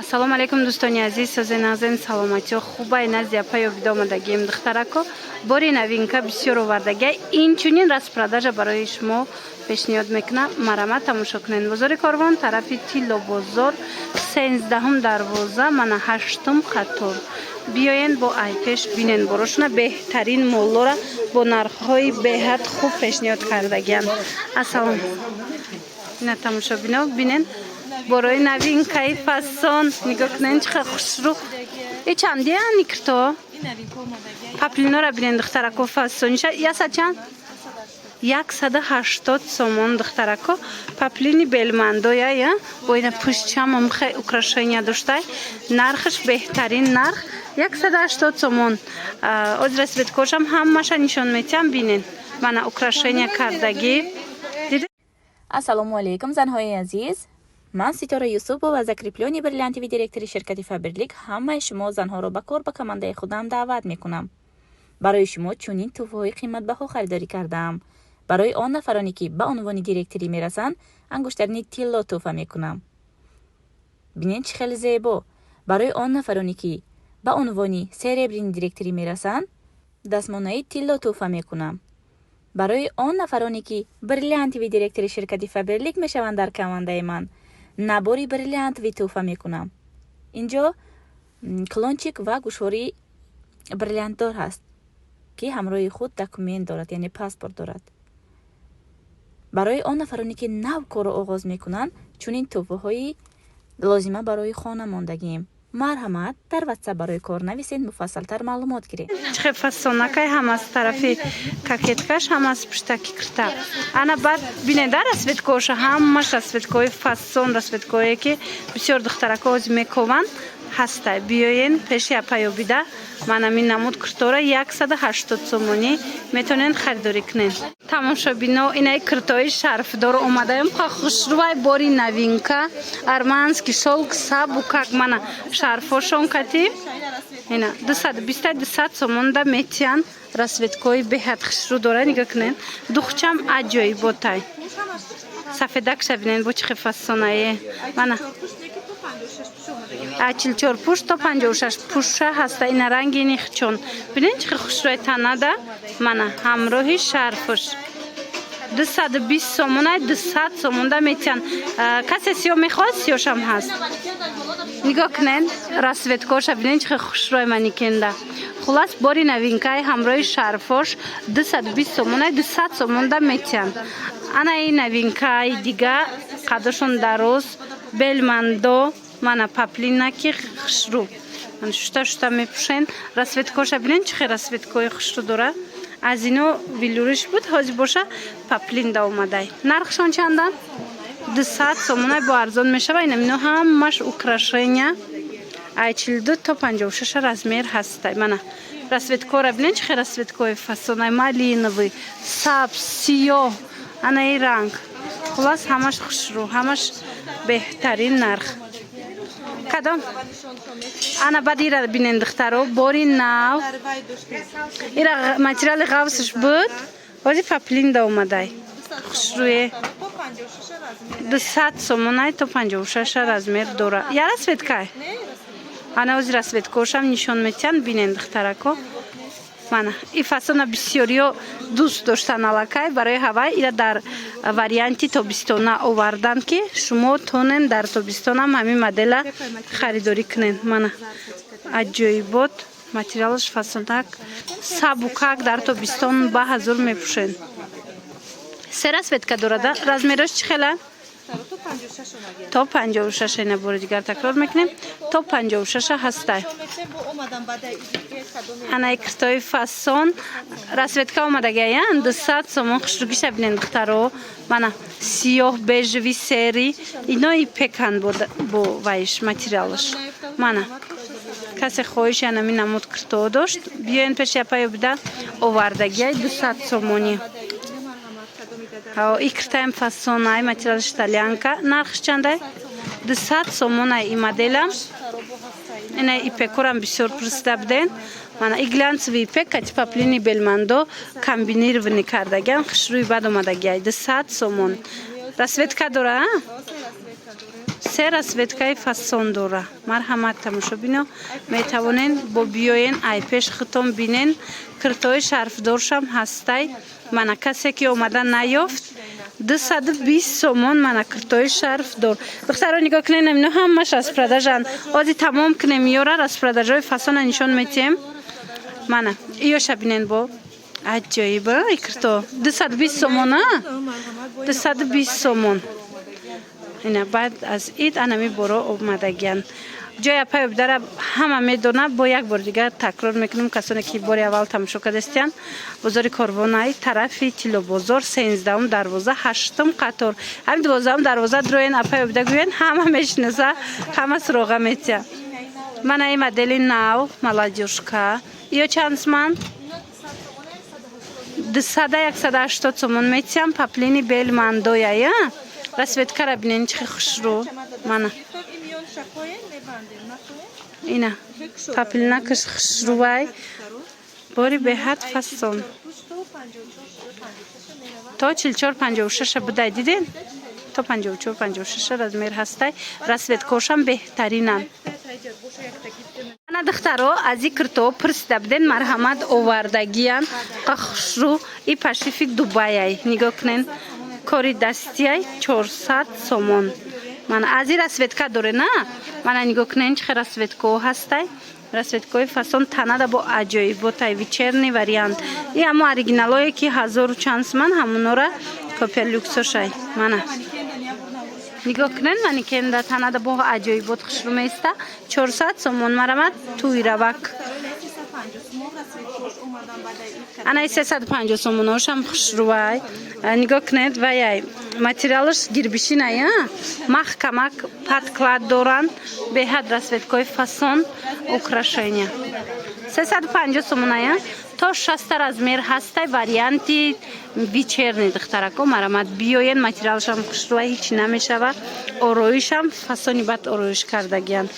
Ассалому алейкум дӯстони азиз, сози назин саломатиё хубай назди апаё бидомадагием духтарако бори новинка бисёр овардага инчунин распродажа барои шумо пешниҳод мекунам. Марама тамошо кунед. Бозори Корвон, тарафи Тилло бозор, 13 дарвоза, мана 8 қатор. Биёед бо айпеш бинен борошуна беҳтарин моллора бо нархҳои беҳад хуб пешниҳод кардагианд. Ассалом. Ина тамошо бинен борои новинкаи фасон нигоҳ кунед чӣ қадр хушрӯ. И чанди никрто? Паплинора бинен духтарако фасониша яса чанд? 180 сомон духтарако. Паплини белмандоя я бо ина пушчам хе украшения доштай. Нархш беҳтарин нарх 180 сомон. Озра светкошам ҳамаша нишон метиҳам бинен. Мана украшения кардаги. Ассалому алейкум занҳои азиз. Ман Ситора Юсупова, закреплёни бриллиантиви директори ширкати Фаберлик, ҳамаи шумо занҳоро ба кор ба командаи худам даъват мекунам. Барои шумо чунин тӯҳфаҳои қиматбаҳо харидорӣ кардаам. Барои он нафароне ки ба унвони директорӣ мерасанд, ангуштарини Тилло тӯҳфа мекунам. Бинед чӣ хеле зебо. Барои он нафароне ки ба унвони серебрини директорӣ мерасанд, дастмонаи Тилло тӯҳфа мекунам. Барои он нафароне ки бриллиантиви директори ширкати Фаберлик мешаванд дар командаи ман, набори бриллиантиви тӯҳфа мекунам. Инҷо клончик ва гӯшвори бриллиантдор ҳаст ки ҳамроҳи худ документ дорад, яъне паспорт дорад. Барои он нафароне ки нав корро оғоз мекунанд, чунин тӯҳфаҳои лозима барои хона мондагием. Марҳамат, дар WhatsApp барои кор нависед, муфассалтар маълумот гиред. Чӣ фасонакай ҳам аз тарафи кокеткаш, ҳам аз пуштаки кирта. Ана баъд бинед расветкоша ҳамаш расветкои фасон, расветкое ки бисёр духтарако ози мекованд ҳастай. Биёен пеши апаё бида мана мин намуд киртора 180 сомонӣ метавонед харидорӣ кунед. Тамошобино инаи киртои шарфдор омадаем хушрӯвай бори новинка арманский шелк сабукак мана шарфошон кати ина 200 сомон да метиан расветкои беҳад хушрӯ дора нигоҳ кунед. Духчам аҷоиботай сафедакша бинед бо чӣ фасонае мана 44 пуш то 56 пуша ҳаста. Ина ранги нихчон бинед чӣ хушрӯи танада мана ҳамроҳи шарфш 220 сомонай 200 сомонда метиан. Касе сиё мехоҳад, сиёшам ҳаст. Нигоҳ кунед расветкоша бинед чӣ хушрӯи маникенда. Хулас бори новинкаи ҳамроҳи шарфош 220 сомонай 200 сомонда метиан. Ана ин новинкаи дига қадошон дароз белмандо мана паплинаки хушрӯ ман шута мепушен. Расветкоша бинед чӣ расветкои хушрӯ дора. Аз ино вилуриш буд ҳозир боша паплинда омадай. Нархшон чандан? 200 сомонай бо арзон мешава. Ино ҳамаш украшения 42 то 56 размер ҳастай. Мана расветкора бинед чӣ расветкои фасонай малиновый, сабз, сиёҳ. Ана ин ранг. Хулас ҳамаш хушрӯ, ҳамаш беҳтарин нарх. Кадом? Ана баъд ира бинен духтаро бори нав. Ира материали ғавсш буд. Ҳозир паплинда омадай. Хушрӯе 200 сомонай то 56 размер дора. Я расветкай? Ана ҳозир расветкошам нишон метиҳанд бинен духтарако. Мана и фасона бисёриё дӯст доштан аллакай барои ҳавай ира дар варианти тобистона овардан ки шумо тонен дар тобистонам ҳамин модела харидорӣ кунед. Мана аҷоибот материалаш фасонак сабукак дар тобистон ба ҳазур мепушен. Се расветка дорада. Размераш чӣ хела? То 56 ина бори дигар такрор мекунем. То 56 ҳастай. Ана киртои фасон расветка омадагая 200 сомон хушрӯгиша бинен духтаро. Мана сиёҳ бежеви сери ино и пекан бо вайш материалаш. Мана касе хоҳиш ана мин намуд кирто дошт. Биёен пеши апаё бида овардагия 200 сомонӣ. И киртаем фасонай материалаш итальянка. Нархш чандай? 200 сомонай и моделам. Ина ипекорам бисёр пурсида буден. Мана и глянцевый ипек кати паплини белмандо комбинированӣ кардагиам хушрӯи бад омадагия 200 сомон. Расветка дора? سه راسویتکای فاسون داره. مرحمت تماشا بینو میتوانین با بیاین ای پیش خطم بینین کرتای شرف دارشم هستی. من کسی که اومدن نیافت 220 سومون من کرتای شرف دار. دختران نگاه کنین اینو همش از پرداجن. آدی تمام کنیم یاره از پرداجای فاسون نشون میتیم. من ایو شبینین با عجیبه ای کرتا 220 سومون ها 220 سومون. اینا بعد از اید انمی برو اومدگین جای پای بداره همه میدونه. با یک بار دیگه تکرار میکنم کسانی که بار اول تماشا کردستین بازار کاروانای طرفی تیلو بازار 13ام دروازه 8م قطار همین 12م دروازه دروین اپای بدگوین همه میشناسه همه سراغ میتیا. من این مدل نو ملادیوشکا یا چند من 180 سومون میتیم. پاپلینی بیل مندویا یا راسویتکا را بینین چه خوش رو من اینا پاپلینا کش خوش روی باری به حد فاسون تا 44-56 بوده دیدین تا 54-56 رزمیر هستی. راسویتکاشم بهترینن. من دخترها از این کرتو پرسیده بودین مرحمت آوردگیان خوش رو ای پاشیفیک دوبایی نگاه کنین کاری دستی 400 سومون. من از این راسویتکا داره نه من نگاه کنین چه راسویتکا هستی. راسویتکای فاسون تنه با عجایب با تای ویچرنی وریانت این همه اوریجینالایی که 1000 چند من همونا را کپی لوکسوشای. من نگاه کنین مانیکن دا تنه با عجایب با خوش رو میسته 400 سومون. مرمت توی روک انا 350 سوموناش هم خوش روی نگاه کنید و یای ماتریالش گیربیشی نه محکمک پادکلاد دارن به حد راسویتکای فاسون украшения 350 سومونه تا 60 размер هسته وریانتی ویچرنی دخترکو مرمت بیاین ماتریالش هم خوش روی هیچ نمیشه. آرایش هم فاسونی بعد آرایش کردگیان.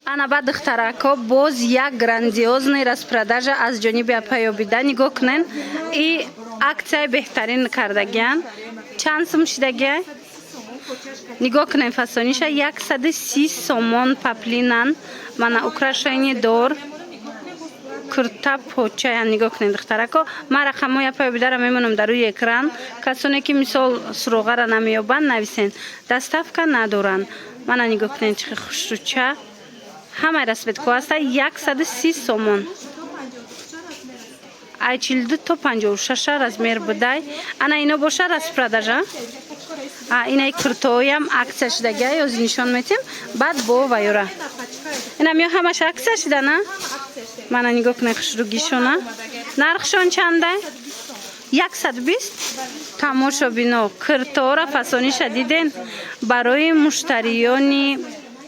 انا بعد دخترکا باز یک گراندیوزنی راسپرداژ از جانب اپایوبیده نگاه کنین ای акция بهترین کردگیان چند سوم شدگی نگاه کنین فاسونیش 130 سومون پاپلینن من украшение دار کرتا پوچه نگاه کنین دخترکا. من رقمای اپایوبیده را میمونم در روی اکران کسانی که مثال سروغه را نمیابن نویسین دستافکا ندارن. من نگاه کنین چه خوش رو چه همه راسویتکا هسته 130 سومون. ای 42 تا 56 رزمیر بوده. انا اینو باشه راسپرداژ اینا کرتوی هم عکس شدگی از نشون میتیم بعد با ویورا اینا میو همش عکس شده نه. من نگاه کنم خوش رو گیشونه نرخشون چنده 120 تماشا بینو کرتو را فاسونی شدیدین برای مشتریانی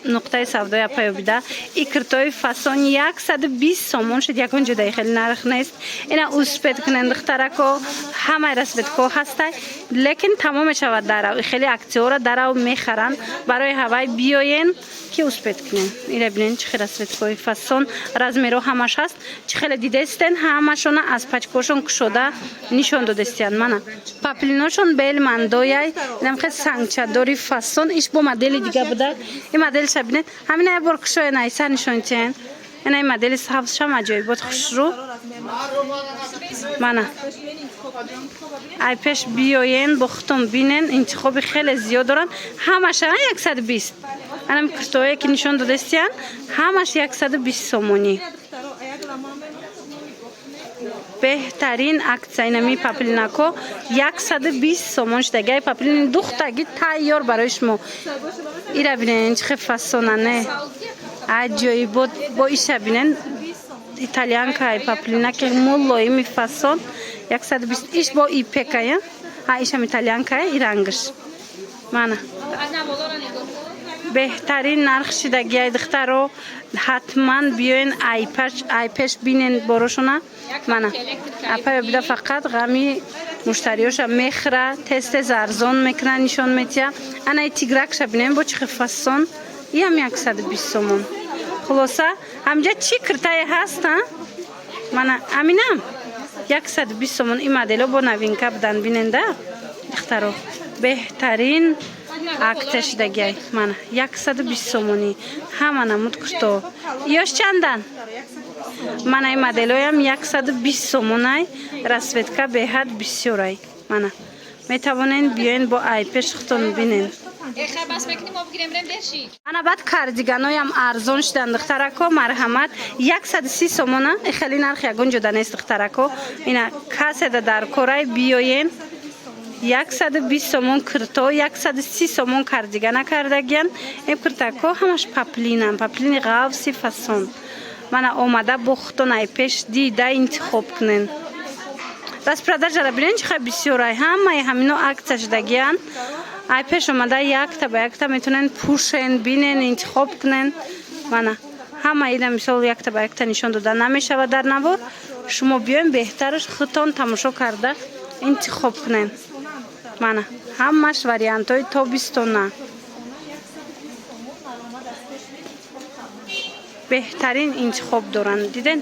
نقطه سودای اپایوبیده این کرتای فاسون 120 سومون شد. یکون جدای خیلی نرخ نیست. اینا اوسپید کنند دخترکو همه راسویتکا هسته لیکن تمام شود داره خیلی اکتیورا داره و میخرن برای هوای بیاین که اوسپید کنین. اینا ببینین چه راسویتکای فاسون رزمیرو همش هست چه خیلی دیده استن همشون از پچکوشون شده نشون دادستین. من پاپلیناشون بیل مندویای اینم خیلی سنگچداری فاسون ایش با مدل دیگه بوده. این مدل شبینه همین ای برکشوی نایسر نشون چین این ای مدل سبز شم عجایبات خوش رو. من ای پیش بیاین بختم بینن انتخاب خیلی زیاد دارن همش 120 انم کرتوی که نشون دادستین همش 120 سومونی. بهترین акция نمی پاپلیناکو 120 سومون شدگی پاپلین دختگی تیار برای شما. ایرا بینین چه فاسونانه عجایب با ایش بینین ایتالیان که پاپلینا که مولوی می فاسون 120 ایش با ای پکایا ها ایشم ایتالیان که ای رنگش. من بهترین نرخ شدگی دخترو حتما بیاین ای پیش بینین بروشونه. من اپایوبیده فقط غمی مشتریاش میخره تست زرزون میکنن نشون میتیه. انا تیگرک شبینیم با چه فاسون یم 120 سومون. خلاصه همجا چی کرتای هست ها من امینم 120 سومون این مدلو با نوینکا بدن بیننده دخترو بهترین акташ дагай мана 120 сомони ҳама намуд курто ёш чандан мана ин моделоям 120 сомонай расветка беҳад бисёрай мана метавонен биёен бо айпеш хутон бинен ана баъд кардиганоям арзон шудан духтарако марҳамат 130 сомона хеле нарх ягон ҷода нест духтарако ина каседа дар корай биёен 120 сомон курто 130 сомон кардигана кардагиян ин куртако ҳамаш паплинан паплини ғавси фасон мана омада бо хутон айпеш дида интихоб кунен распродажара бинен чиха бисёрай ҳамаи ҳамино акция шудагиян айпеш омада якта ба якта метавонен пушен бинен интихоб кунен мана ҳама ина мисол якта ба якта нишон дода намешавад дар навор шумо биёен беҳтараш хутон тамошо карда интихоб кунен мана ҳамаш вариантҳои тобистона беҳтарин интихоб доранд диден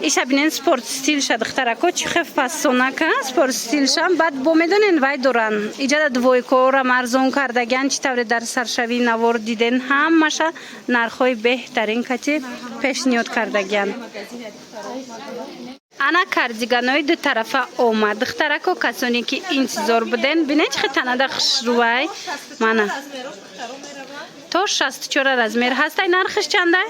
иша бинен спорт стилша духтарако чӣ хел фасонака спорт стилшам баъд бо медонен вай доран иҷада двойкорам арзон кардагиян чӣ тавре дар саршавии навор диден ҳамаша нархҳои беҳтарин кати пешниҳод кардагиян ана кардиганои ду тарафа омад духтарако касоне ки интизор буден бинен чӣ хел танада хушрӯвай мана то 64 размер ҳастай нархиш чандай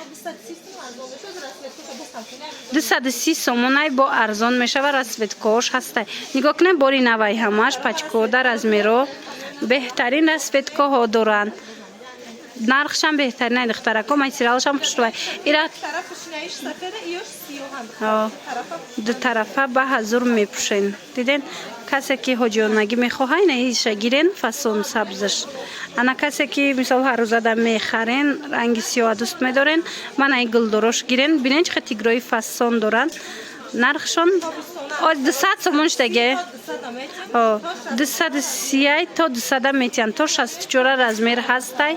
230 сомонай бо арзон мешава расветкош ҳастай нигоҳ кунед бори навай ҳамаш пачкода размеро беҳтарин расветкоҳо доранд нархшам беҳтаринай духтарако материалшам хушрӯвай ира ду тарафа ба ҳазур мепӯшен диден касе ки ҳоҷиёнагӣ мехоҳа ина иша гирен фасон сабзаш ана касе ки мисол ҳаррӯзада мехарен ранги сиёҳа дӯст медорен мана ин гулдорош гирен бинен чӣ хел тигрои фасон доранд нархшон 200 сомон шудаге 230 то 200 метиан то 64 размер ҳастай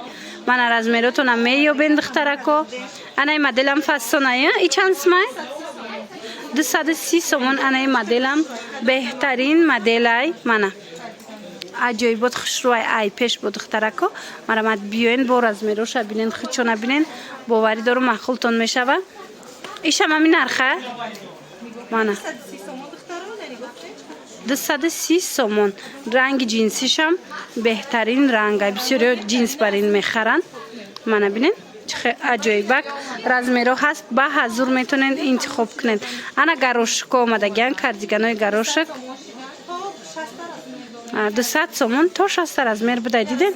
мана размеротона меёбен духтарако анаи моделам фасонай и чанд смай 230 сомон анаи моделам беҳтарин моделай мана аҷоибот хушрӯвай айпеш бо духтарако марамат биёен бо размероша бинен худчона бинен боварӣ дорум маъқултон мешава ишам ҳамин нарха мана 230 сомон ранги ҷинсишам беҳтарин ранга бисёриё ҷинс бар ин мехаранд мана бинен чихе аҷоибак размеро ҳаст ба ҳазур метонен интихоб кунед ана гарошко омадагиян кардиганои гарошак 200 сомон то 60 размер будай диден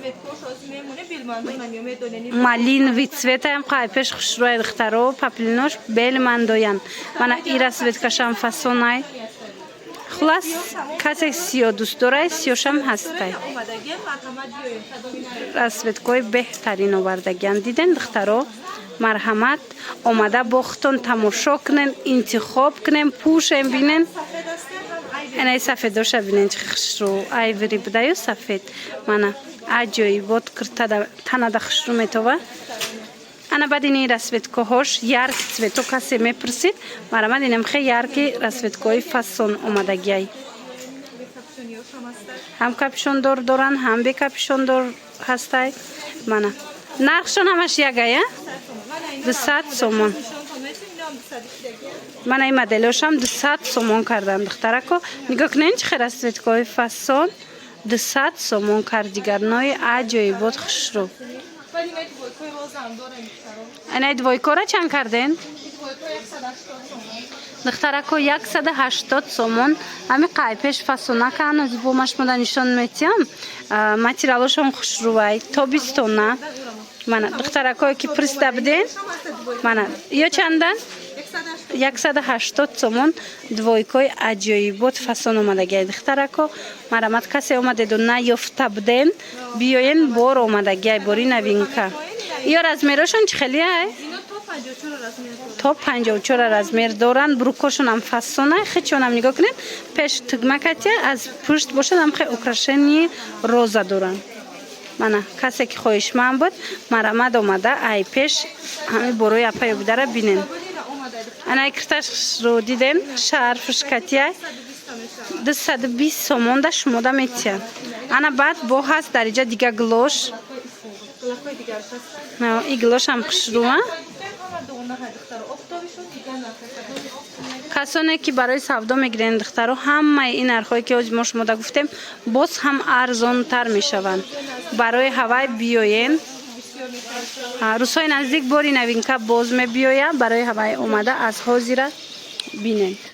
малинови цветаям қайпеш хушрӯвай духтаро паплинош бели мандоян мана и расветкашам фасонай хулас касе сиё дӯст дорай сиёшам ҳастай расветкои беҳтарин овардагиян диден духтаро марҳамат омада бо хутон тамошо кунен интихоб кунен пӯшен бинен инаи сафедоша бинен чӣ хушрӯ айври будаю сафед мана аҷоибот куртада танада хушрӯ метова ана баъд ини расветкоҳош ярки цвето касе мепурсид марҳамат инам хе ярки расветкои фасон омадагияй ҳам капюшондор доранд ҳам бе капюшондор ҳастай мана нархшон ҳамаш якая 200 сомон мана ин моделошам 200 сомон карданд духтарако нигоҳ кунед чӣ хел расветкои фасон 200 сомон кардиганои аҷоибот хушрӯ инаи двойкора чанд карден духтарако 180 сомон ҳами қайпеш фасонака ҳанӯз бомаш мода нишон метиҳам материалошон хушрӯвай тобистона мана духтаракое ки пурсида буден мана ё чандан 180 сомон двойкои аҷоибот фасон омадагияй духтарако марҳамат касе омадеду наёфта буден биёен бор омадагияй бори новинка ё размерошон чӣ хелияй то 54 размер доранд брукошонам фасонай хичонам нигоҳ кунед пеш тугмакатия аз пушт бошад ам хе украшении роза доранд мана касе ки хоҳишманд буд марҳамат омада ай пеш ҳами борои апа ёбидара бинен анаи кирташро диден шарфш катияй 220 сомон да шумода метияд. Ана баъд бо ҳаст дар инҷа дига глош. И глош ҳам хушрӯа. касоне ки барои савдо мегиранд духтаро ҳамаи ин нархҳое ки ҳози мо шумода гуфтем боз ҳам арзонтар мешаванд. барои ҳавай биёен. рӯзҳои наздик бори новинка боз мебиёяд. барои ҳавай омада аз ҳозира бинед.